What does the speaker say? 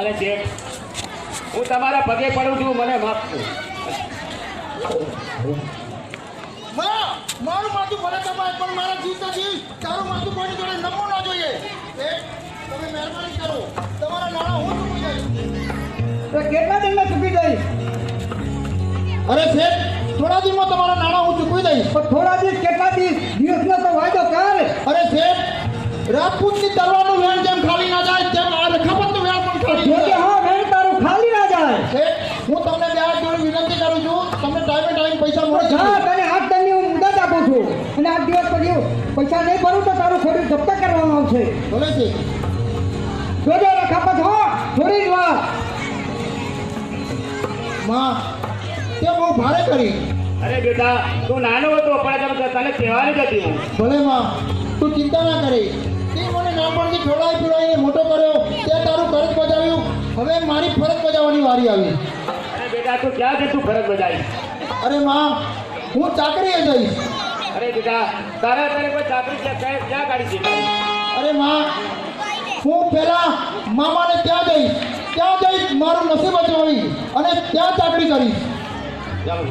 અરે શેઠ, હું તમારા પગે પડું છું, મને માફ કરો. મારું માથું ભલે કપાય પણ મારા જીવતાથી તારું માથું કોઈની જોડે નમવું ના જોઈએ. તમે મહેરબાની કરો, તમારા નાણાં હું ચૂકી જઈશ. તો કેટલા દિનમાં ચૂકી જઈશ? અરે શેઠ, થોડા દિવસમાં તમારા નાણાં હું ચૂકવી દઈશ. પણ થોડા દિવસ કેટલા દિવસનો તો વાયદો કર. અરે શેઠ, રાજપૂતની તલવારનું વેણ જેમ ખાલી ના જાય તેમ આ રખાપતનું વેણ પણ ખાલી ના જોકે જાય. હા વેણ તારું ખાલી ના જાય. શેઠ, હું તમને બે હાથ જોડી વિનંતી કરું છું, તમને ટાઈમે ટાઈમ પૈસા મળે છે. હા તને 8 દિનની હું મુદત આપું છું અને 8 દિવસ પછી પૈસા નહીં ભરું તો તારું ખોટું જપ્ત કરવામાં આવશે. ભલે છે. જોજો રખાપત હો, થોડી જ વાર. માં, તે બહુ ભારે કરી. અરે બેટા, તું નાનો હતો પણ તને કહેવાની જ હતી હું. ભલે માં, તું ચિંતા ના કરી. તે મને નાનપણથી ખવડાવી પીવડાવીને મોટો કર્યો, તે તારું ફરજ બજાવ્યું. હવે મારી ફરજ બજાવવાની વારી આવી. અરે બેટા, તું ક્યાં છે? તું ફરજ બજાવી. અરે માં, હું ચાકરીએ જઈશ. અરે બેટા, તારે કોઈ ચાકરી ક્યાં કાઢી છે? અરે માં, હું પહેલા મામાને ત્યાં જઈશ મારું નસીબ અજમાવી અને ત્યાં ચાકરી કરીશ. ચાલો.